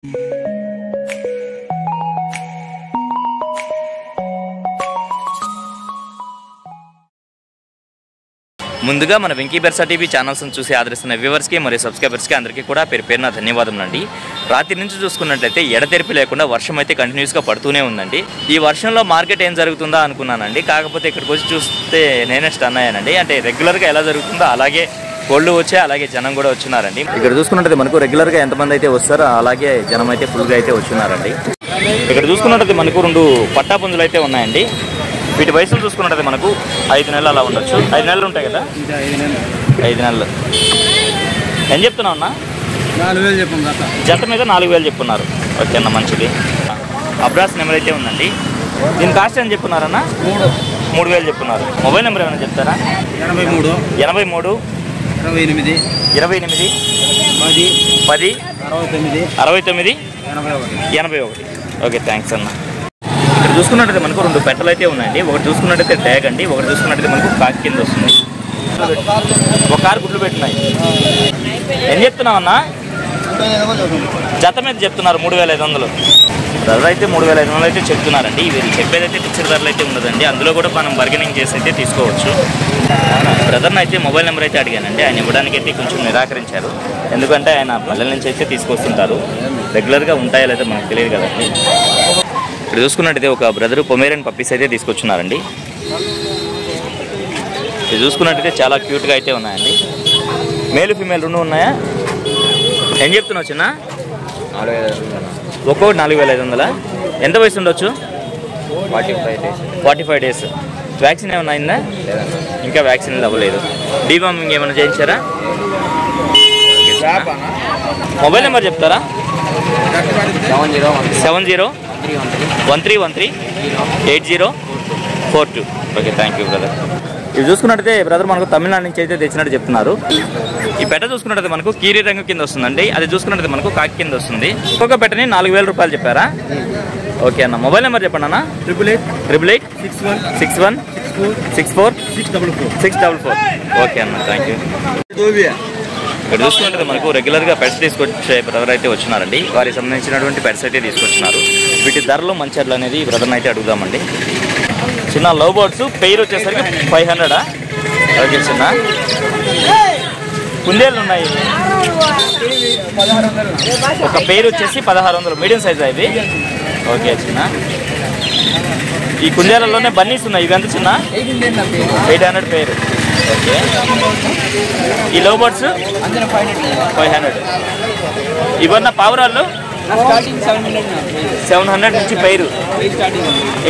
ముందుగా మన Venky బెర్సా TV channels చూసి ఆదరిస్తున్న వ్యూవర్స్కి మరియు సబ్స్క్రైబర్స్కి అందరికీ కూడా పేరున ధన్యవాదములండి. రాత్రి నుంచి చూసుకున్నట్లయితే ఎడతెరిపి లేకుండా వర్షం అయితే కంటిన్యూస్గా పడుతూనే ఉందండి. ఈ వర్షంలో మార్కెట్ ఏం జరుగుతుందా అనుకున్నానండి. కాకపోతే ఇక్కడికి వచ్చి చూస్తే నేనే స్టన్ అయ్యానండి. అంటే రెగ్యులర్గా ఎలా జరుగుతుందో అలాగే కోళ్ళు వచ్చే అలాగే జనం కూడా వచ్చినారండి. ఇక్కడ చూసుకున్నట్లయితే మనకు రెగ్యులర్గా ఎంతమంది అయితే వస్తారో అలాగే జనం అయితే ఫుల్గా అయితే వచ్చినారండి. ఇక్కడ చూసుకున్నట్లయితే మనకు 2 పట్టా పుంజులు అయితే ఉన్నాయండి. వీటి వయసులు చూసుకున్నట్లయితే మనకు 5 నెలలు అలా ఉండొచ్చు. 5 నెలలు ఉంటాయి కదా, 5 నెలలు. ఏం చెప్తున్నావు అన్న? 4000 చెప్పండి. జత మీద 4000 చెప్పున్నారు. ఓకే అన్న, మంచిది. అబ్రాస్ నెంబర్ అయితే ఉందండి. దీని కాస్ట్ ఏం చెప్పున్నారన్న? 3000 చెప్పున్నారు. మొబైల్ నెంబర్ ఏమైనా చెప్తారా? 83 28 28 10 10 69 81. ఓకే, థ్యాంక్స్ అన్న. ఇక్కడ చూసుకున్నట్టయితే మనకు 2 పెట్టలు అయితే ఉన్నాయండి. ఒకటి చూసుకున్నట్టయితే ట్యాగ్ అండి, ఒకటి చూసుకున్నట్టయితే మనకు కాకి కింద వస్తుంది. ఒక కారు గుడ్లు పెట్టినాయి. ఏం చెప్తున్నావు అన్న? జత మీద చెప్తున్నారు 3500. ధర అయితే 3500 అయితే చెప్తున్నారండి. వీళ్ళు చెప్పేదైతే ఫిక్స్డ్ ధరలు అయితే ఉండదండి. అందులో కూడా మనం బార్గెనింగ్ చేసి అయితే తీసుకోవచ్చు. బ్రదర్ని అయితే మొబైల్ నెంబర్ అయితే అడిగానండి. ఆయన ఇవ్వడానికి అయితే కొంచెం నిరాకరించారు. ఎందుకంటే ఆయన పల్లెల నుంచి అయితే తీసుకొస్తుంటారు. రెగ్యులర్గా ఉంటాయో లేదో మనకు తెలియదు కదండి. ఇక్కడ చూసుకున్నట్టయితే ఒక బ్రదరు పొమేరియన్ పప్పీస్ అయితే తీసుకొచ్చున్నారండి. ఇది చూసుకున్నట్టయితే చాలా క్యూట్గా అయితే ఉన్నాయండి. మేలు ఫీమేల్ 2 ఉన్నాయా? ఏం చెప్తున్నావు చిన్న? 4500. ఎంత వయసు ఉండొచ్చు? 45 డేస్. వ్యాక్సిన్ ఏమైనా అయిందా? ఇంకా వ్యాక్సిన్ అవ్వలేదు. డీవార్మింగ్ ఏమైనా చేయించారా? మొబైల్ నెంబర్ చెప్తారా? 701313 8042. Okay, thank you brother. ఇది చూసుకున్నట్టయితే బ్రదర్ మనకు తమిళనాడు నుంచి అయితే తెచ్చినట్టు చెప్తున్నారు. ఈ పెట్ట చూసుకున్నట్టయితే మనకు కీరీ రంగు కింద వస్తుందండి. అది చూసుకున్నట్టయితే మనకు కాకి కింద వస్తుంది. ఒక్కొక్క పెట్టని 4000 రూపాయలు చెప్పారా? ఓకే అన్న, మొబైల్ నెంబర్ చెప్పండి అన్న. 888 61 64 644. ఓకే అన్న, థ్యాంక్ యూ. ఇక్కడ చూసుకున్నట్టు మనకు రెగ్యులర్గా పెట్స్ తీసుకొచ్చే బ్రదర్ అయితే వచ్చినారండి. వారికి సంబంధించినటువంటి పెట్స్ అయితే తీసుకొచ్చినారు. వీటి ధరలు మంచర్లు అనేది బ్రదర్ని అయితే అడుగుదామండి. చిన్న లవ్ బర్డ్స్ పెయిర్ వచ్చేసరికి 500. ఓకే చిన్న. కుందేళ్ళు ఉన్నాయి. ఒక పెయిర్ వచ్చేసి 1600. మీడియం సైజ్ అవి. ఓకే చిన్న. ఈ కుందేళ్లలోనే బన్నీస్ ఉన్నాయి. ఇవి ఎంత చిన్న? 800 పెయిర్. ఓకే. ఈ లవ్ బర్డ్స్ 500. ఇవన్న పావురాళ్ళు 700 నుంచి పైరు.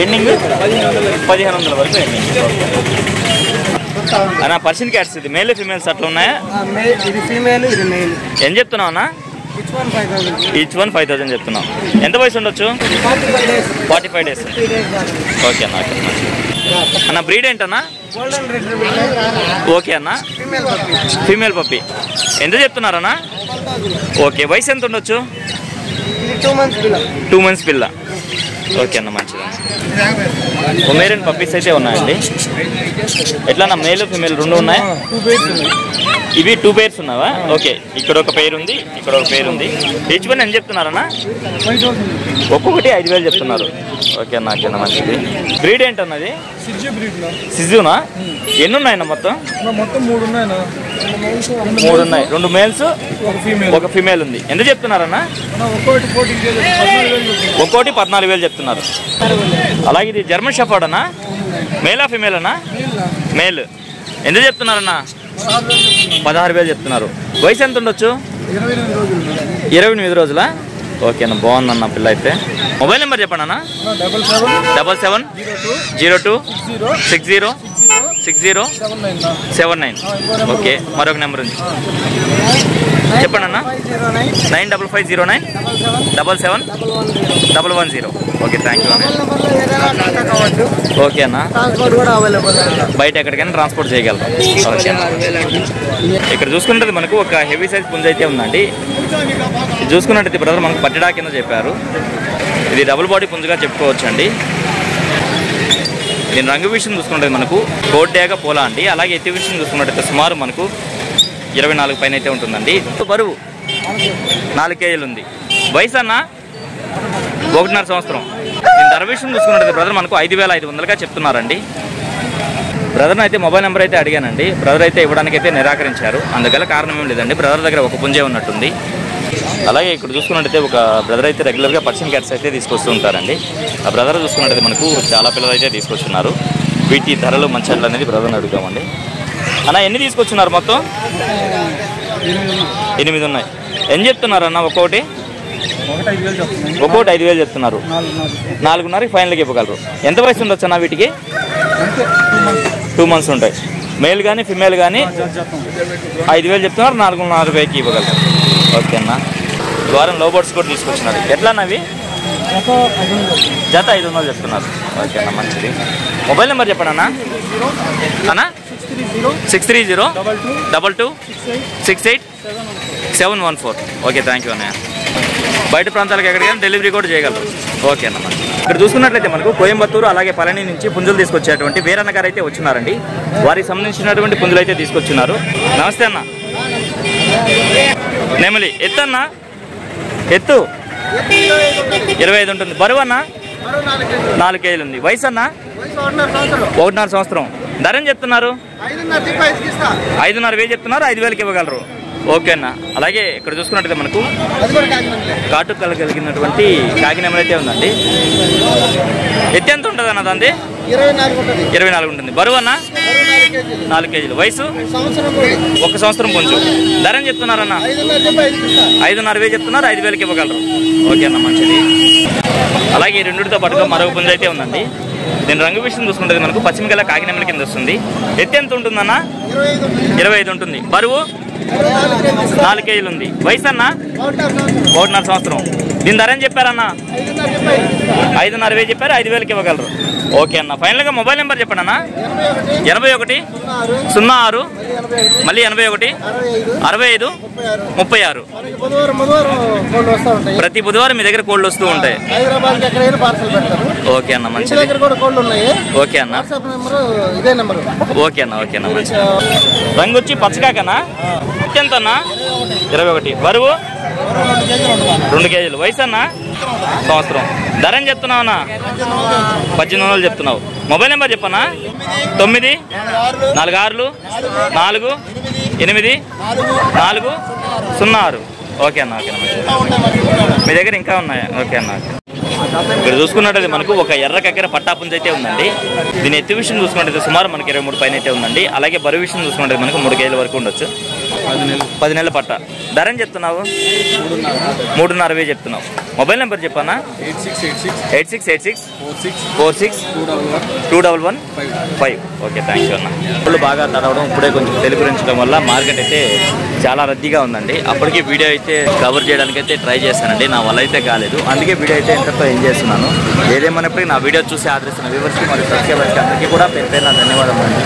ఎండింగ్ 1500 వరకు ఎండింగ్. అన్న పర్షియన్ క్యాట్స్ ఇది మేల్ ఫీమేల్స్ అట్లా ఉన్నాయా? ఏం చెప్తున్నావు అన్న? ఈచ్ వన్ 5000 చెప్తున్నావు. ఎంత వయసు ఉండొచ్చు? 45 డేస్. ఓకే అన్న. అన్న బ్రీడ్ ఏంటన్నా? ఓకే అన్న, ఫీమేల్ పప్పి. ఎంత చెప్తున్నారన్నా? ఓకే, వయసు ఎంత ఉండొచ్చు? 2 months పిల్ల. ఓకే అన్న, మంచిది. పొమేరియన్ పప్పీస్ అయితే ఉన్నాయండి. ఎట్లా అన్న, మేలు ఫీమేల్ 2 ఉన్నాయా? ఇవి 2 pairs ఉన్నావా? ఓకే, ఇక్కడ ఒక పేరు ఉంది, ఇక్కడ ఒక పేరు ఉంది. ఈచ్ వన్ ఎంత చెప్తున్నారన్నా? ఒక్కొక్కటి 5000 చెప్తున్నారు. ఓకే అన్న, ఓకే అన్న, మంచిది. బ్రీడ్ ఏంటన్నది? సిజునా? ఎన్ని ఉన్నాయన్న మొత్తం? 3 ఉన్నాయి. 2 మేల్స్ ఒక ఫీమేల్ ఉంది. ఎంత చెప్తున్నారన్నా? ఒక్కోటి 14000 చెప్తున్నారు. అలాగే ఇది జర్మన్ షెఫర్డ్ అన్నా? మేలా ఫీమేల్ అన్నా? మేల్. ఎంత చెప్తున్నారన్నా? 16000 చెప్తున్నారు. వయసు ఎంత ఉండొచ్చు? 28 రోజులా? ఓకే అన్న, బాగుందన్న పిల్ల అయితే. మొబైల్ నెంబర్ చెప్పండి అన్న. 7702 60 6079. ఓకే, మరొక నెంబర్ ఉంది చెప్పండి అన్న. 95509 77 110. ఓకే, థ్యాంక్ యూ అన్న. ఓకే అన్న, బయట ఎక్కడికైనా ట్రాన్స్పోర్ట్ చేయగలరు. ఓకే అన్న. ఇక్కడ చూసుకున్నట్టు మనకు ఒక హెవీ సైజ్ పుంజ అయితే ఉందండి. చూసుకున్నట్టయితే బ్రదర్ మనకు పట్టడా కింద చెప్పారు. ఇది డబుల్ బాడీ పుంజుగా చెప్పుకోవచ్చు అండి. దీని రంగు విషయం చూసుకుంటే మనకు కోడ్డేగా పోలా అండి. అలాగే ఎత్తి విషయం చూసుకున్నట్టయితే సుమారు మనకు 24 పైన అయితే ఉంటుందండి. బరువు 4 కేజీలు ఉంది. వయసు అన్న 1.5 సంవత్సరం. దీని ధర విషయం చూసుకున్నట్టు బ్రదర్ మనకు 5,500గా చెప్తున్నారండి. బ్రదర్ని అయితే మొబైల్ నెంబర్ అయితే అడిగానండి. బ్రదర్ అయితే ఇవ్వడానికి అయితే నిరాకరించారు. అందువల్ల కారణం ఏం లేదండి, బ్రదర్ దగ్గర ఒక పుంజే ఉన్నట్టుంది. అలాగే ఇక్కడ చూసుకున్నట్టయితే ఒక బ్రదర్ అయితే రెగ్యులర్గా పర్షియన్ క్యాట్స్ అయితే తీసుకొస్తూ ఉంటారండి. ఆ బ్రదర్ చూసుకున్నట్టయితే మనకు చాలా పిల్లలు అయితే తీసుకొస్తున్నారు. వీటి ధరలు మంచి అనేది బ్రదర్ని అడుగుతామండి. అన్న ఎన్ని తీసుకొచ్చున్నారు మొత్తం? 8 ఉన్నాయి. ఎన్ని చెప్తున్నారు అన్న? ఒక్కొక్కటి 5,000 చెప్తున్నారు. 4.5కి ఫైనల్గా ఇవ్వగలరు. ఎంత వయసు ఉండొచ్చు అన్న వీటికి? 2 మంత్స్ ఉంటాయి. మేల్ కానీ ఫిమేల్ కానీ 5,000 చెప్తున్నారు. 4.5కి ఇవ్వగలరు. ఓకే అన్న. ఈ వారం లో బర్డ్స్ కూడా తీసుకొచ్చినారు. ఎట్లా అన్నవి? జత 500 చెప్తున్నారు. ఓకే అన్న, మంచిది. మొబైల్ నెంబర్ చెప్పండి అన్న. అన్న 630-22-68-714. ఓకే, థ్యాంక్ యూ అన్నయ్య. బయట ప్రాంతాలకు ఎక్కడికైనా డెలివరీ కూడా చేయగలరు. ఓకే అన్న. ఇక్కడ చూసుకున్నట్లయితే మనకు కోయంబత్తూరు అలాగే పళని నుంచి పుంజులు తీసుకొచ్చేటువంటి వీరన్న గారు అయితే వచ్చినారండి. వారికి సంబంధించినటువంటి పుంజులు అయితే తీసుకొచ్చినారు. నమస్తే అన్న. నెమలి ఎత్తు అన్న? ఎత్తు 25 ఉంటుంది. బరువు అన్న? 4 కేజీలు ఉంది. వయసు అన్న? 1.5 సంవత్సరం. ధర ఏం చెప్తున్నారు? 5,500 చెప్తున్నారు. 5,000కి ఇవ్వగలరు. ఓకే అన్న. అలాగే ఇక్కడ చూసుకున్నట్టయితే మనకు కాటు కలిగినటువంటి కాకి నెమలి అయితే ఉందండి. ఎత్తి ఎంత ఉంటుంది అన్న దాన్ని? 24 ఉంటుంది. బరువు అన్న? 4 కేజీలు. వయసు? 1 సంవత్సరం పుంజు. ధర ఏం చెప్తున్నారన్న? 5,500 చెప్తున్నారు. 5,000కి ఇవ్వగలరు. ఓకే అన్న, మంచిది. అలాగే ఈ రెండుతో పాటుగా మరొక పుంజు అయితే ఉందండి. దీని రంగు విషయం చూసుకుంటే మనకు పశ్చిమ గల కాకి నెమలి కింద వస్తుంది. ఎత్తి ఎంత ఉంటుందన్న? 25 ఉంటుంది. బరువు 4 కేజీలు ఉంది. వయసు అన్న? 1.5 సంవత్సరం. దీని ధర ఏం చెప్పారన్న? 5,500 చెప్పారు. 5,000కి ఇవ్వగలరు. ఓకే అన్న. ఫైనల్గా మొబైల్ నెంబర్ చెప్పండి అన్న. 81-06 మళ్ళీ 81 65 36. ప్రతి బుధవారం మీ దగ్గర కోళ్ళు వస్తూ ఉంటాయి. ఓకే అన్న, మంచిది. ఓకే అన్న. ఓకే అన్న. ఓకే అన్న, మంచిది. రంగు వచ్చి పచ్చకాకనా? ఎంత అన్న? 21. బరువు 2 కేజీలు. వయసు అన్న? సంవత్సరం. ధర ఏం చెప్తున్నావు అన్న? 1800 చెప్తున్నావు. మొబైల్ నెంబర్ చెప్పన్నా. 946480406. ఓకే అన్న. ఓకే అన్న, మీ దగ్గర ఇంకా ఉన్నాయా? ఓకే అన్న. ఇక్కడ చూసుకున్నట్టయితే మనకు ఒక ఎర్ర కక్కెర పట్టాపుంజ అయితే ఉందండి. దీని ఎత్తు విషయం చూసుకున్నట్టయితే సుమారు మనకి 23 పైన అయితే ఉందండి. అలాగే బరువు విషయం చూసుకున్నట్టయితే మనకు 3 కేజీల వరకు ఉండొచ్చు. 10 నెలల పట్ట. ధర ఏం చెప్తున్నావు? 3.5 చెప్తున్నావు. మొబైల్ నెంబర్ చెప్పన్నా. 8686462115. ఓకే, థ్యాంక్ యూ అన్న. ఇప్పుడు బాగా తడవడం ఇప్పుడే కొంచెం తెలుగురించడం వల్ల మార్కెట్ అయితే చాలా రద్దీగా ఉందండి. అప్పటికి వీడియో అయితే కవర్ చేయడానికి అయితే ట్రై చేశానండి. నా వల్ల అయితే కాలేదు. అందుకే వీడియో అయితే ఎంతతో ఎంజాయ్ చేస్తున్నాను. ఏదేమైనప్పటికీ నా వీడియో చూసి ఆదరిస్తున్న వ్యూవర్స్కి మరియు సబ్స్క్రైబర్స్కి అందరికీ కూడా పేరు పేరున ధన్యవాదాలు అండి.